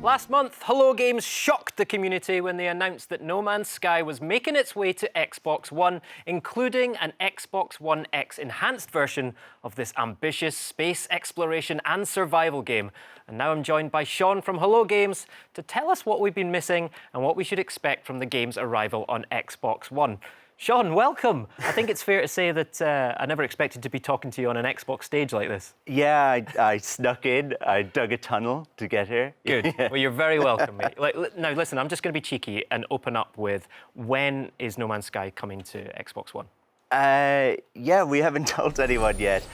Last month, Hello Games shocked the community when they announced that No Man's Sky was making its way to Xbox One, including an Xbox One X enhanced version of this ambitious space exploration and survival game. And now I'm joined by Sean from Hello Games to tell us what we've been missing and what we should expect from the game's arrival on Xbox One. Sean, welcome. I think it's fair to say that I never expected to be talking to you on an Xbox stage like this. Yeah, I snuck in. I dug a tunnel to get here. Good. Well, you're very welcome, mate. Now, listen, I'm just going to be cheeky and open up with, when is No Man's Sky coming to Xbox One? Yeah, we haven't told anyone yet.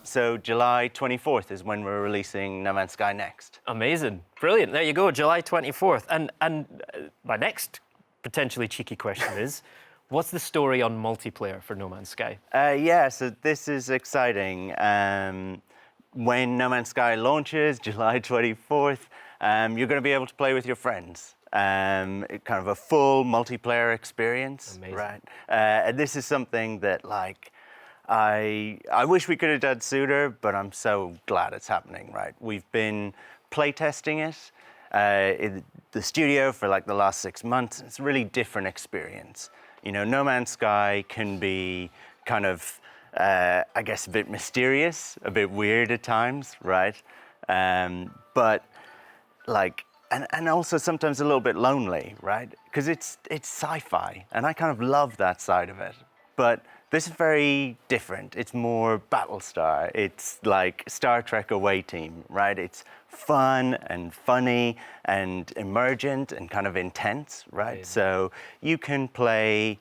So July 24th is when we're releasing No Man's Sky next. Amazing. Brilliant. There you go, July 24th. And my next potentially cheeky question is, what's the story on multiplayer for No Man's Sky? Yeah, so this is exciting. When No Man's Sky launches, July 24th, you're going to be able to play with your friends. Kind of a full multiplayer experience. Amazing. Right? And this is something that, like, I wish we could have done sooner, but I'm so glad it's happening, right? We've been playtesting it in the studio for like the last 6 months. It's a really different experience. You know, No Man's Sky can be kind of, I guess, a bit mysterious, a bit weird at times, right? But like, and also sometimes a little bit lonely, right? Because it's sci-fi, and I kind of love that side of it. But this is very different. It's more Battlestar. It's like Star Trek away team, right? It's fun and funny and emergent and kind of intense, right? Yeah. So you can play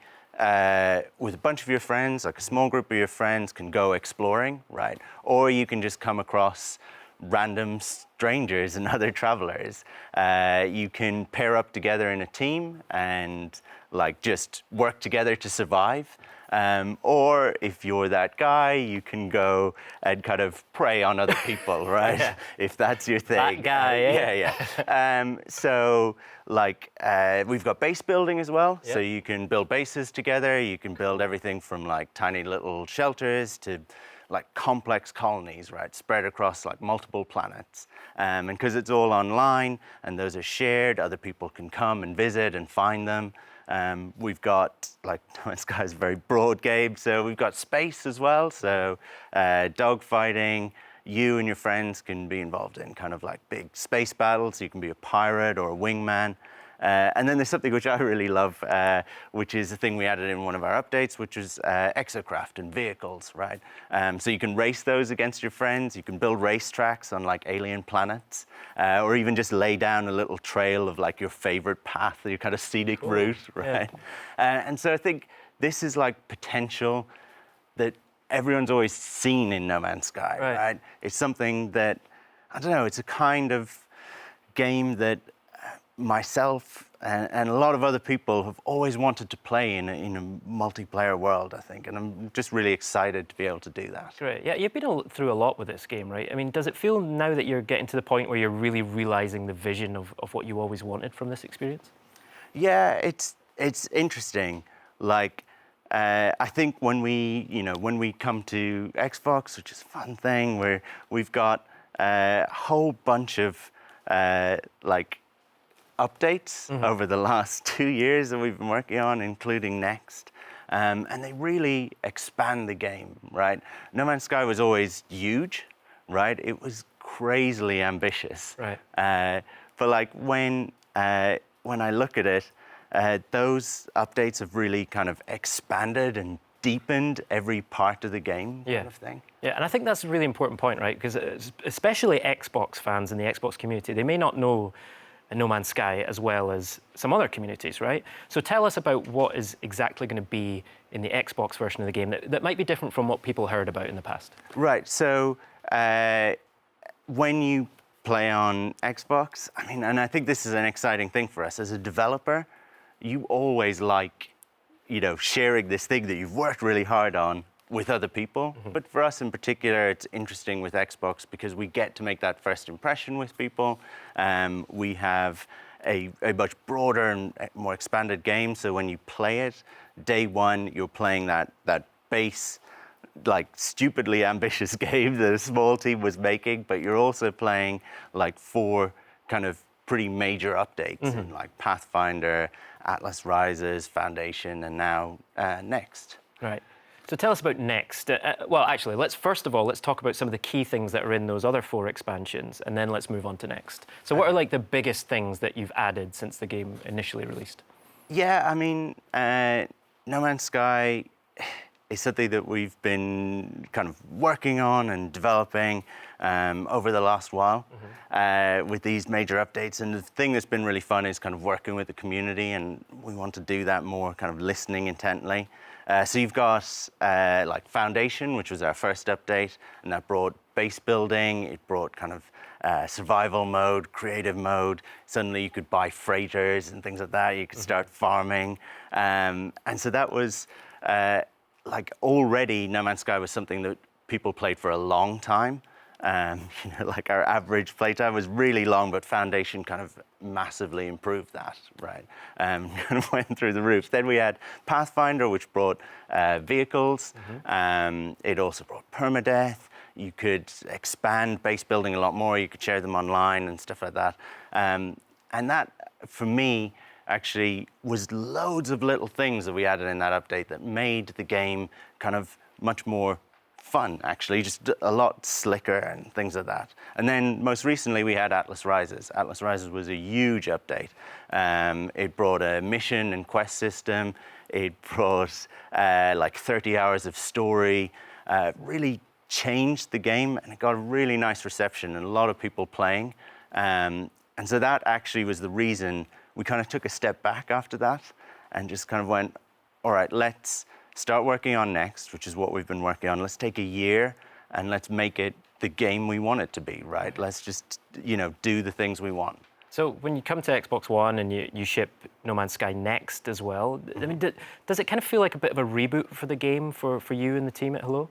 with a bunch of your friends, like a small group of your friends can go exploring, right? Or you can just come across random strangers and other travelers. You can pair up together in a team and like just work together to survive. Or if you're that guy, you can go and kind of prey on other people, right? Yeah. If that's your thing. That guy, yeah. So like we've got base building as well. Yeah. So you can build bases together. You can build everything from like tiny little shelters to like complex colonies, right? Spread across like multiple planets. And because it's all online and those are shared, other people can come and visit and find them. We've got, like, No Man's Sky is a very broad game, so we've got space as well. So dogfighting, you and your friends can be involved in kind of like big space battles. You can be a pirate or a wingman. And then there's something which I really love, which is a thing we added in one of our updates, which is exocraft and vehicles, right? So you can race those against your friends. You can build racetracks on like alien planets, or even just lay down a little trail of like your favorite path, your kind of scenic route, right? Yeah. And so I think this is like potential that everyone's always seen in No Man's Sky, right? It's something that, I don't know, it's a kind of game that myself and a lot of other people have always wanted to play in a multiplayer world, I think, and I'm just really excited to be able to do that. Great. Yeah, you've been through a lot with this game, right? I mean, does it feel now that you're getting to the point where you're really realizing the vision of what you always wanted from this experience? Yeah, it's interesting. Like, I think when we come to Xbox, which is a fun thing, where we've got a whole bunch of like updates over the last 2 years that we've been working on, including Next. And they really expand the game, right? No Man's Sky was always huge, right? It was crazily ambitious. Right. But like when I look at it, those updates have really kind of expanded and deepened every part of the game, kind of thing. Yeah, and I think that's a really important point, right? Because especially Xbox fans in the Xbox community, they may not know No Man's Sky as well as some other communities, right? So tell us about what is exactly going to be in the Xbox version of the game that might be different from what people heard about in the past. Right, so when you play on Xbox, I mean, and I think this is an exciting thing for us as a developer, you always like, you know, sharing this thing that you've worked really hard on with other people. But for us in particular, it's interesting with Xbox because we get to make that first impression with people. We have a much broader and more expanded game. So when you play it, day one, you're playing that base, like stupidly ambitious game that a small team was making, but you're also playing like 4 kind of pretty major updates in like Pathfinder, Atlas Rises, Foundation, and now Next. Right. So tell us about Next. Well, actually, first of all, let's talk about some of the key things that are in those other 4 expansions, and then let's move on to Next. So what are like the biggest things that you've added since the game initially released? Yeah, I mean, No Man's Sky is something that we've been kind of working on and developing over the last while with these major updates. And the thing that's been really fun is kind of working with the community, and we want to do that more, kind of listening intently. So you've got like Foundation, which was our first update, and that brought base building. It brought kind of survival mode, creative mode. Suddenly you could buy freighters and things like that. You could start farming. And so that was like already No Man's Sky was something that people played for a long time. Like our average playtime was really long, but Foundation kind of massively improved that, right? Kind of went through the roof. Then we had Pathfinder, which brought vehicles. It also brought permadeath. You could expand base building a lot more. You could share them online and stuff like that. And that, for me, actually was loads of little things that we added in that update that made the game kind of much more fun, actually, just a lot slicker and things like that. And then most recently we had Atlas Rises. Atlas Rises was a huge update. It brought a mission and quest system. It brought like 30 hours of story, really changed the game, and it got a really nice reception and a lot of people playing. And so that actually was the reason we kind of took a step back after that and just kind of went, all right, let's start working on Next, which is what we've been working on. Let's take a year and let's make it the game we want it to be, right? Let's just, do the things we want. So when you come to Xbox One and you ship No Man's Sky Next as well, I mean, does it kind of feel like a bit of a reboot for the game for you and the team at Hello?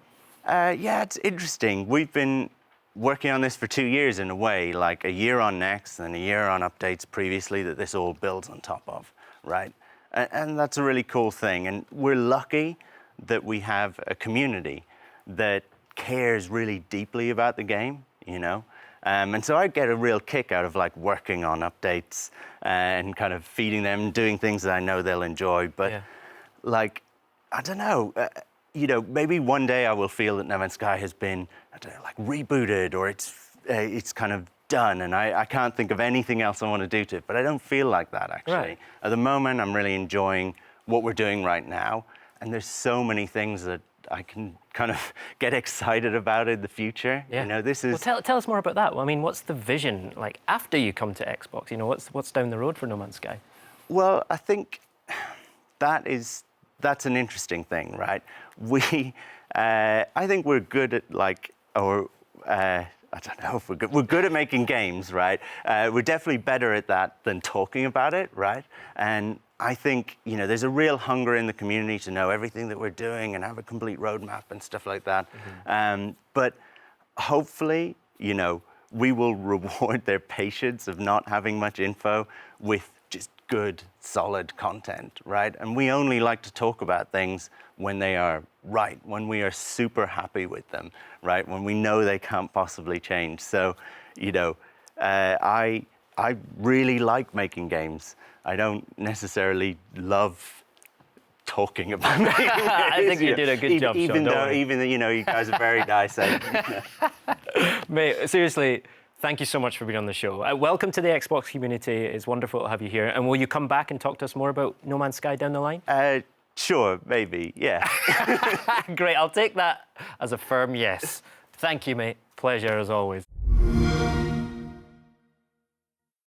Yeah, it's interesting. We've been working on this for 2 years in a way, like a year on Next and a year on updates previously that this all builds on top of, right? And that's a really cool thing. And we're lucky that we have a community that cares really deeply about the game, And so I get a real kick out of like working on updates and kind of feeding them, doing things that I know they'll enjoy. But like, I don't know, maybe one day I will feel that No Man's Sky has been, I don't know, like rebooted, or it's kind of done, and I can't think of anything else I want to do to it. But I don't feel like that, actually. Right. At the moment, I'm really enjoying what we're doing right now, and there's so many things that I can kind of get excited about in the future. Yeah. This is... Well, tell us more about that. Well, I mean, what's the vision like after you come to Xbox? What's down the road for No Man's Sky? Well, I think that's an interesting thing, right? I think we're good at I don't know if we're good. We're good at making games, right? We're definitely better at that than talking about it, right? And I think, there's a real hunger in the community to know everything that we're doing and have a complete roadmap and stuff like that. But hopefully, we will reward their patience of not having much info with just good, solid content, right? And we only like to talk about things when they are right, when we are super happy with them, right? When we know they can't possibly change. So, I really like making games. I don't necessarily love talking about making games. I think you did a good job, even Sean, though you guys are very nice. Mate, seriously, thank you so much for being on the show. Welcome to the Xbox community. It's wonderful to have you here. And will you come back and talk to us more about No Man's Sky down the line? Sure, maybe, yeah. Great, I'll take that as a firm yes. Thank you, mate. Pleasure as always.